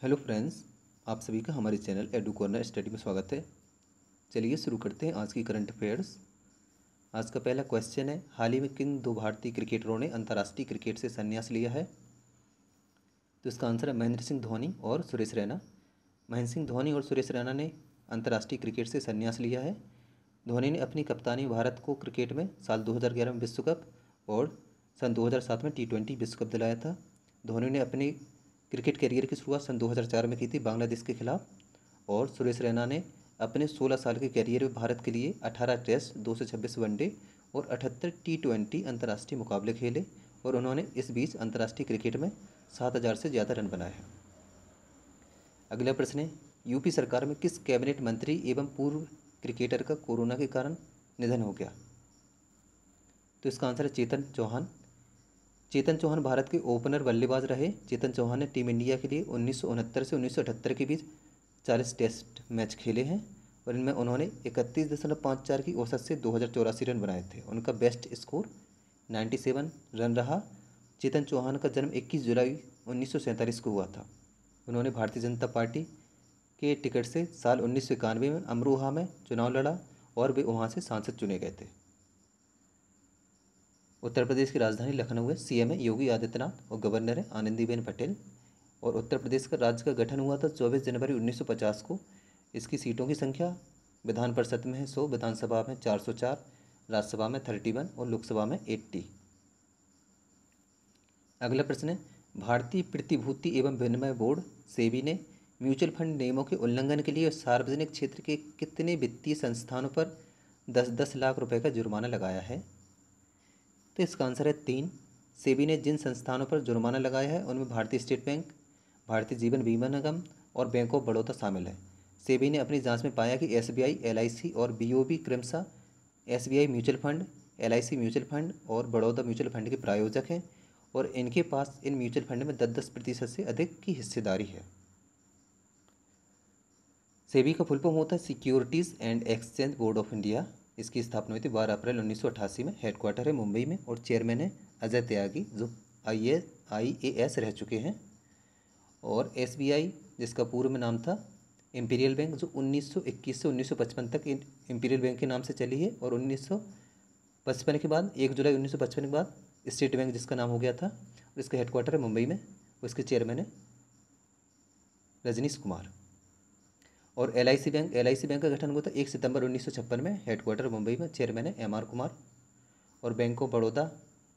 Hello friends, आप सभी का हमारे चैनल एडू कॉर्नर स्टडी में स्वागत है। चलिए शुरू करते हैं आज की करंट अफेयर्स। आज का पहला क्वेश्चन है, हाल ही में किन दो भारतीय क्रिकेटरों ने अंतर्राष्ट्रीय क्रिकेट से संन्यास लिया है? तो इसका आंसर है महेंद्र सिंह धोनी और सुरेश रैना। महेंद्र सिंह धोनी और सुरेश रैना ने अंतर्राष्ट्रीय क्रिकेट से संन्यास लिया है। धोनी ने अपनी कप्तानी भारत को क्रिकेट में साल 2011 में विश्व कप और सन 2007 में T20 विश्व कप दिलाया था। धोनी ने अपनी क्रिकेट करियर की शुरुआत सन 2004 में की थी बांग्लादेश के खिलाफ, और सुरेश रैना ने अपने 16 साल के करियर में भारत के लिए 18 टेस्ट, 226 वनडे और 78 T20 अंतर्राष्ट्रीय मुकाबले खेले, और उन्होंने इस बीच अंतर्राष्ट्रीय क्रिकेट में 7,000 से ज़्यादा रन बनाए हैं। अगला प्रश्न है, यूपी सरकार में किस कैबिनेट मंत्री एवं पूर्व क्रिकेटर का कोरोना के कारण निधन हो गया? तो इसका आंसर है चेतन चौहान। चेतन चौहान भारत के ओपनर बल्लेबाज रहे। चेतन चौहान ने टीम इंडिया के लिए 1969 से 1978 के बीच 40 टेस्ट मैच खेले हैं, और इनमें उन्होंने 31.54 की औसत से 2084 रन बनाए थे। उनका बेस्ट स्कोर 97 रन रहा। चेतन चौहान का जन्म 21 जुलाई 1947 को हुआ था। उन्होंने भारतीय जनता पार्टी के टिकट से साल 1991 में अमरोहा में चुनाव लड़ा, और वे वहाँ से सांसद चुने गए थे। उत्तर प्रदेश की राजधानी लखनऊ है। सीएम है योगी आदित्यनाथ और गवर्नर है आनंदीबेन पटेल। और उत्तर प्रदेश का राज्य का गठन हुआ था 24 जनवरी 1950 को। इसकी सीटों की संख्या विधान परिषद में है 100, विधानसभा में 404, राज्यसभा में 31 और लोकसभा में 80। अगला प्रश्न है, भारतीय प्रतिभूति एवं विनिमय बोर्ड सेबी ने म्यूचुअल फंड नियमों के उल्लंघन के लिए सार्वजनिक क्षेत्र के कितने वित्तीय संस्थानों पर 10-10 लाख रुपए का जुर्माना लगाया है? तो इसका आंसर है 3। सेबी ने जिन संस्थानों पर जुर्माना लगाया है उनमें भारतीय स्टेट बैंक, भारतीय जीवन बीमा निगम और बैंक ऑफ बड़ौदा शामिल है। सेबी ने अपनी जांच में पाया कि एसबीआई, एलआईसी और बीओबी क्रमशः SBI mutual fund, LIC mutual fund और बड़ौदा म्यूचुअल फंड के प्रायोजक हैं, और इनके पास इन म्यूचुअल फंड में 10-10% से अधिक की हिस्सेदारी है। सेबी का फुल फॉर्म होता है securities and exchange board of India. इसकी स्थापना हुई थी 12 अप्रैल 1988 में। हेडक्वार्टर है मुंबई में, और चेयरमैन है अजय त्यागी, जो IAS रह चुके हैं। और एसबीआई, जिसका पूर्व में नाम था इंपीरियल बैंक, जो 1921 से 1955 तक इंपीरियल बैंक के नाम से चली है, और 1955 के बाद 1 जुलाई 1955 के बाद स्टेट बैंक जिसका नाम हो गया था, और इसका हेडक्वार्टर है मुंबई में। उसके चेयरमैन है रजनीश कुमार। और एलआईसी बैंक का गठन हुआ था 1 सितंबर 1956 में। हेडक्वार्टर मुंबई में, चेयरमैन है MR कुमार। और बैंक ऑफ बड़ौदा,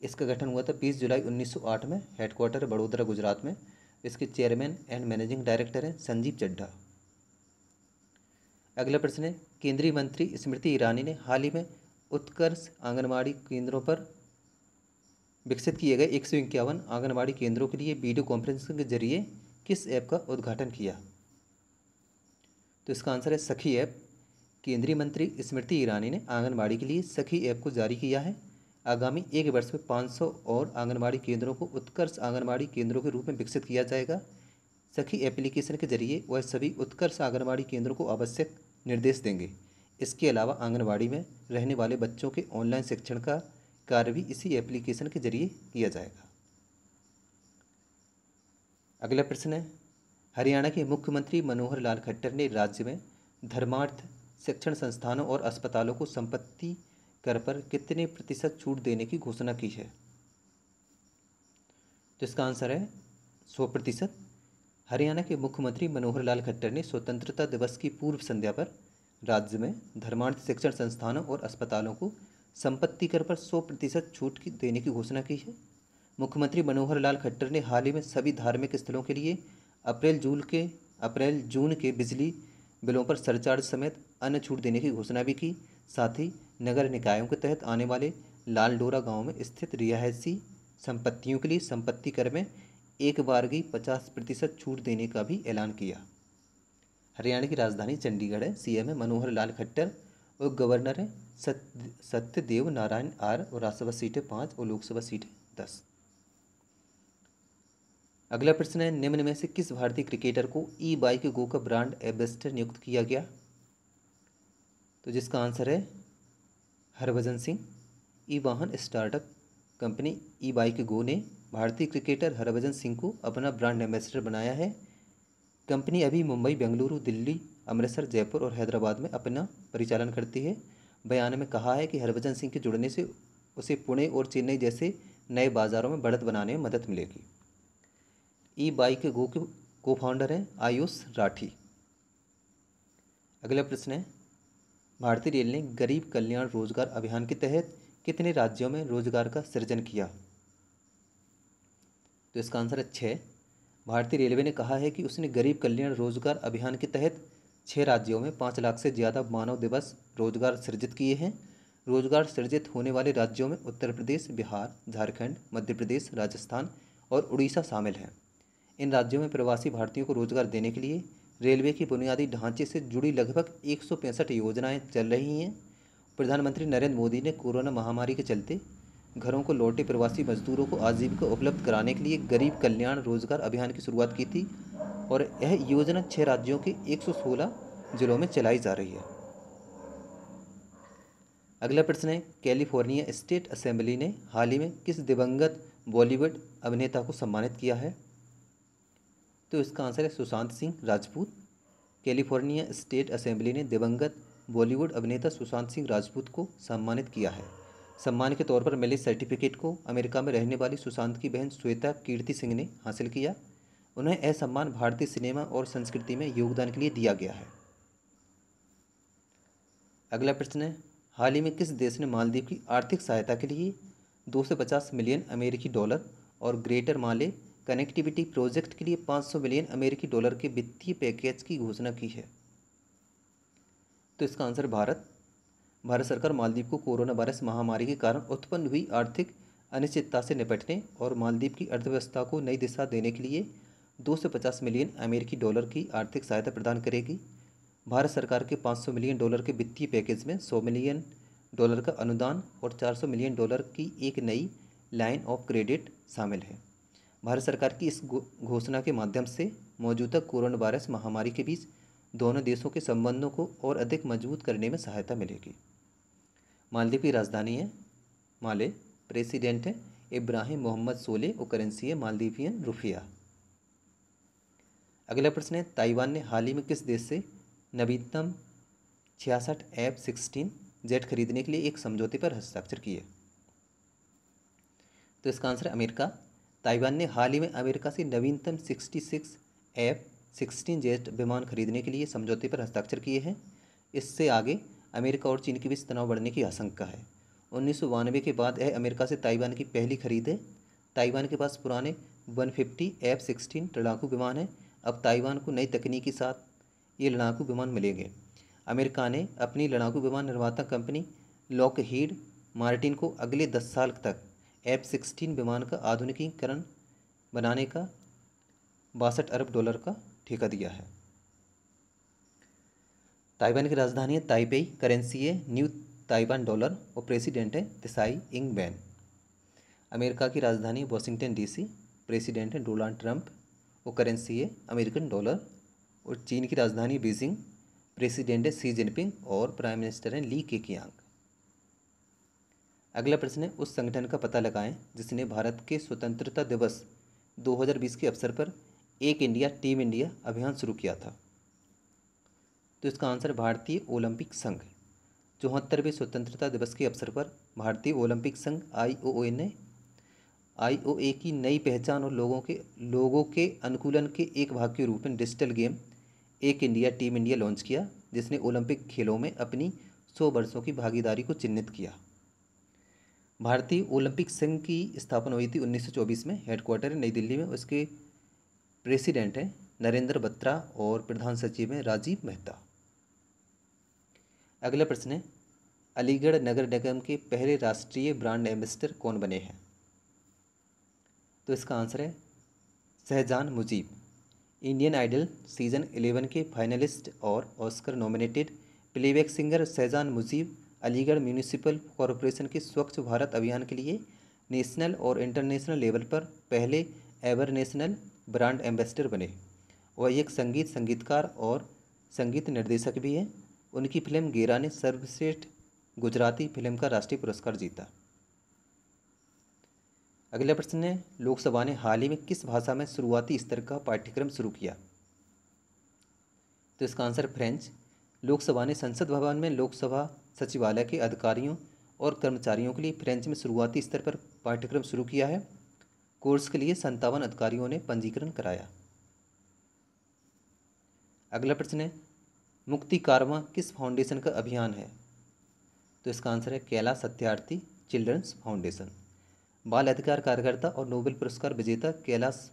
इसका गठन हुआ था 20 जुलाई 1908 में। हेडक्वार्टर बड़ोदरा गुजरात में। इसके चेयरमैन एंड मैनेजिंग डायरेक्टर हैं संजीव चड्ढा। अगला प्रश्न है, केंद्रीय मंत्री स्मृति ईरानी ने हाल ही में उत्कर्ष आंगनबाड़ी केंद्रों पर विकसित किए गए 151 आंगनबाड़ी केंद्रों के लिए वीडियो कॉन्फ्रेंसिंग के जरिए किस ऐप का उद्घाटन किया? तो इसका आंसर है सखी ऐप। केंद्रीय मंत्री स्मृति ईरानी ने आंगनबाड़ी के लिए सखी ऐप को जारी किया है। आगामी 1 वर्ष में 500 और आंगनबाड़ी केंद्रों को उत्कर्ष आंगनबाड़ी केंद्रों के रूप में विकसित किया जाएगा। सखी एप्लीकेशन के जरिए वह सभी उत्कर्ष आंगनबाड़ी केंद्रों को आवश्यक निर्देश देंगे। इसके अलावा आंगनबाड़ी में रहने वाले बच्चों के ऑनलाइन शिक्षण का कार्य भी इसी एप्लीकेशन के जरिए किया जाएगा। अगला प्रश्न है, हरियाणा के मुख्यमंत्री मनोहर लाल खट्टर ने राज्य में धर्मार्थ शिक्षण संस्थानों और अस्पतालों को संपत्ति कर पर कितने प्रतिशत छूट देने की घोषणा की है? तो इसका आंसर है 100%। हरियाणा के मुख्यमंत्री मनोहर लाल खट्टर ने स्वतंत्रता दिवस की पूर्व संध्या पर राज्य में धर्मार्थ शिक्षण संस्थानों और अस्पतालों को संपत्ति कर पर 100% छूट देने की घोषणा की है। मुख्यमंत्री मनोहर लाल खट्टर ने हाल ही में सभी धार्मिक स्थलों के लिए अप्रैल जून के बिजली बिलों पर सरचार्ज समेत अन्य छूट देने की घोषणा भी की। साथ ही नगर निकायों के तहत आने वाले लालडोरा गांव में स्थित रिहायशी संपत्तियों के लिए संपत्ति कर में एक बारगी 50% छूट देने का भी ऐलान किया। हरियाणा की राजधानी चंडीगढ़ है। सीएम है मनोहर लाल खट्टर, और गवर्नर है सत्यदेव नारायण आर्य, और राज्यसभा सीट है 5 और लोकसभा सीट है 10। अगला प्रश्न है, निम्न में से किस भारतीय क्रिकेटर को ई बाइक गो का ब्रांड एम्बेसडर नियुक्त किया गया? तो जिसका आंसर है हरभजन सिंह। ई वाहन स्टार्टअप कंपनी ई बाइक गो ने भारतीय क्रिकेटर हरभजन सिंह को अपना ब्रांड एम्बेसडर बनाया है। कंपनी अभी मुंबई, बेंगलुरु, दिल्ली, अमृतसर, जयपुर और हैदराबाद में अपना परिचालन करती है। बयान में कहा है कि हरभजन सिंह के जुड़ने से उसे पुणे और चेन्नई जैसे नए बाज़ारों में बढ़त बनाने में मदद मिलेगी। ई बाइक गो के को फाउंडर हैं आयुष राठी। अगला प्रश्न है, भारतीय रेल ने गरीब कल्याण रोजगार अभियान के तहत कितने राज्यों में रोजगार का सृजन किया? तो इसका आंसर है 6। भारतीय रेलवे ने कहा है कि उसने गरीब कल्याण रोजगार अभियान के तहत 6 राज्यों में 5 लाख से ज़्यादा मानव दिवस रोजगार सृजित किए हैं। रोजगार सृजित होने वाले राज्यों में उत्तर प्रदेश, बिहार, झारखंड, मध्य प्रदेश, राजस्थान और उड़ीसा शामिल हैं। इन राज्यों में प्रवासी भारतीयों को रोजगार देने के लिए रेलवे की बुनियादी ढांचे से जुड़ी लगभग 165 योजनाएं चल रही हैं। प्रधानमंत्री नरेंद्र मोदी ने कोरोना महामारी के चलते घरों को लौटे प्रवासी मजदूरों को आजीविका उपलब्ध कराने के लिए गरीब कल्याण रोजगार अभियान की शुरुआत की थी और यह योजना 6 राज्यों के 116 जिलों में चलाई जा रही है। अगला प्रश्न है, कैलिफोर्निया स्टेट असेंबली ने हाल ही में किस दिवंगत बॉलीवुड अभिनेता को सम्मानित किया है? तो इसका आंसर है Sushant Singh Rajput. California state assembly ने दिवंगत बॉलीवुड अभिनेता सुशांत सिंह राजपूत को सम्मानित किया है। सम्मान के तौर पर मिले सर्टिफिकेट को अमेरिका में रहने वाली सुशांत की बहन श्वेता कीर्ति सिंह ने हासिल किया। उन्हें यह सम्मान भारतीय सिनेमा और संस्कृति में योगदान के लिए दिया गया है। अगला प्रश्न है, हाल ही में किस देश ने मालदीव की आर्थिक सहायता के लिए 250 मिलियन अमेरिकी डॉलर और ग्रेटर माले कनेक्टिविटी प्रोजेक्ट के लिए 500 मिलियन अमेरिकी डॉलर के वित्तीय पैकेज की घोषणा की है? तो इसका आंसर भारत सरकार मालदीव को कोरोना वायरस महामारी के कारण उत्पन्न हुई आर्थिक अनिश्चितता से निपटने और मालदीव की अर्थव्यवस्था को नई दिशा देने के लिए 250 मिलियन अमेरिकी डॉलर की आर्थिक सहायता प्रदान करेगी। भारत सरकार के 500 मिलियन डॉलर के वित्तीय पैकेज में 100 मिलियन डॉलर का अनुदान और 400 मिलियन डॉलर की एक नई लाइन ऑफ क्रेडिट शामिल है। भारत सरकार की इस घोषणा के माध्यम से मौजूदा कोरोना वायरस महामारी के बीच दोनों देशों के संबंधों को और अधिक मजबूत करने में सहायता मिलेगी। मालदीव की राजधानी है माले, प्रेसिडेंट है इब्राहिम मोहम्मद सोले और करेंसी है मालदीवियन रुपया। अगला प्रश्न है, ताइवान ने हाल ही में किस देश से नवीनतम 66 F-16 जेट खरीदने के लिए एक समझौते पर हस्ताक्षर किए? तो इसका आंसर है अमेरिका। ताइवान ने हाल ही में अमेरिका से नवीनतम 66 F-16 जेट विमान खरीदने के लिए समझौते पर हस्ताक्षर किए हैं। इससे आगे अमेरिका और चीन के बीच तनाव बढ़ने की आशंका है। 1992 के बाद यह अमेरिका से ताइवान की पहली खरीद है। ताइवान के पास पुराने 150 F-16 लड़ाकू विमान हैं। अब ताइवान को नई तकनीक के साथ ये लड़ाकू विमान मिलेंगे। अमेरिका ने अपनी लड़ाकू विमान निर्माता कंपनी लॉकहीड मार्टिन को अगले 10 साल तक F-16 विमान का आधुनिकीकरण बनाने का $62 अरब का ठेका दिया है। ताइवान की राजधानी है ताइपेई, करेंसी है न्यू ताइवान डॉलर और प्रेसिडेंट है त्साई इंग वेन। अमेरिका की राजधानी वाशिंगटन DC, प्रेसिडेंट है डोनाल्ड ट्रंप और करेंसी है अमेरिकन डॉलर। और चीन की राजधानी बीजिंग, प्रेसिडेंट है शी जिनपिंग और प्राइम मिनिस्टर हैं ली केकियांग। अगला प्रश्न है, उस संगठन का पता लगाएं जिसने भारत के स्वतंत्रता दिवस 2020 के अवसर पर एक इंडिया टीम इंडिया अभियान शुरू किया था? तो इसका आंसर भारतीय ओलंपिक संघ। 74वें स्वतंत्रता दिवस के अवसर पर भारतीय ओलंपिक संघ IOA ने IOA की नई पहचान और लोगों के अनुकूलन के एक भाग के रूप में डिजिटल गेम एक इंडिया टीम इंडिया लॉन्च किया, जिसने ओलंपिक खेलों में अपनी 100 वर्षों की भागीदारी को चिन्हित किया। भारतीय ओलंपिक संघ की स्थापना हुई थी 1924 में। हेडक्वार्टर नई दिल्ली में। उसके प्रेसिडेंट हैं नरेंद्र बत्रा और प्रधान सचिव हैं राजीव मेहता। अगला प्रश्न है, अलीगढ़ नगर निगम के पहले राष्ट्रीय ब्रांड एम्बेसडर कौन बने हैं? तो इसका आंसर है Shahzan Mujeeb. Indian Idol season 11 के फाइनलिस्ट और Oscar nominated playback singer Shahzan Mujeeb Aligarh municipal corporation के स्वच्छ भारत अभियान के लिए नेशनल और इंटरनेशनल लेवल पर पहले एवर नेशनल ब्रांड एम्बेसडर बने। वह एक संगीतकार और संगीत निर्देशक भी हैं। उनकी फिल्म गेरा ने सर्वश्रेष्ठ गुजराती फिल्म का राष्ट्रीय पुरस्कार जीता। अगला प्रश्न है, लोकसभा ने हाल ही में किस भाषा में शुरुआती स्तर का पाठ्यक्रम शुरू किया? तो इसका आंसर फ्रेंच। लोकसभा ने संसद भवन में लोकसभा सचिवालय के अधिकारियों और कर्मचारियों के लिए फ्रेंच में शुरुआती स्तर पर पाठ्यक्रम शुरू किया है। कोर्स के लिए 57 अधिकारियों ने पंजीकरण कराया। अगला प्रश्न है, मुक्ति कारवां किस फाउंडेशन का अभियान है? तो इसका आंसर है कैलाश सत्यार्थी चिल्ड्रंस फाउंडेशन। बाल अधिकार कार्यकर्ता और नोबेल पुरस्कार विजेता कैलाश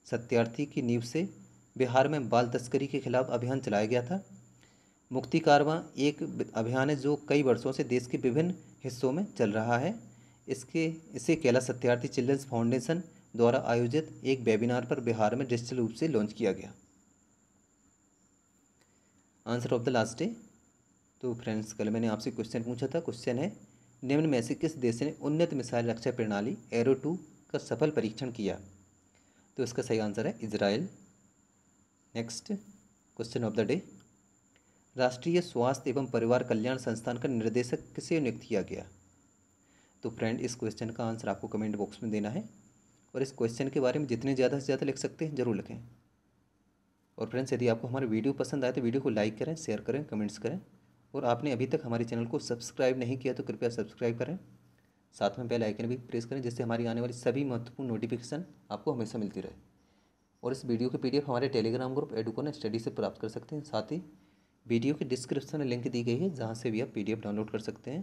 सत्यार्थी की नींव से बिहार में बाल तस्करी के खिलाफ अभियान चलाया गया था। मुक्ति कारवां एक अभियान है जो कई वर्षों से देश के विभिन्न हिस्सों में चल रहा है। इसे कैलाश सत्यार्थी चिल्ड्रंस फाउंडेशन द्वारा आयोजित एक वेबिनार पर बिहार में डिजिटल रूप से लॉन्च किया गया। Answer of the last day. तो फ्रेंड्स, कल मैंने आपसे क्वेश्चन पूछा था। क्वेश्चन है, निम्न में से किस देश ने उन्नत मिसाइल रक्षा प्रणाली एरो 2 का सफल परीक्षण किया? तो इसका सही आंसर है Israel. Next question of the day, राष्ट्रीय स्वास्थ्य एवं परिवार कल्याण संस्थान का निर्देशक किसे नियुक्त किया गया? तो फ्रेंड, इस क्वेश्चन का आंसर आपको कमेंट बॉक्स में देना है और इस क्वेश्चन के बारे में जितने ज़्यादा से ज़्यादा लिख सकते हैं ज़रूर लिखें। और फ्रेंड्स, यदि आपको हमारा वीडियो पसंद आए तो वीडियो को लाइक करें, शेयर करें, कमेंट्स करें। और आपने अभी तक हमारे चैनल को सब्सक्राइब नहीं किया तो कृपया सब्सक्राइब करें। साथ में बेल आइकन भी प्रेस करें जिससे हमारी आने वाली सभी महत्वपूर्ण नोटिफिकेशन आपको हमेशा मिलती रहे। और इस वीडियो की PDF हमारे टेलीग्राम ग्रुप एडुकोना स्टडी से प्राप्त कर सकते हैं। साथ ही वीडियो के डिस्क्रिप्शन में लिंक दी गई है जहाँ से भी आप PDF डाउनलोड कर सकते हैं।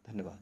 धन्यवाद।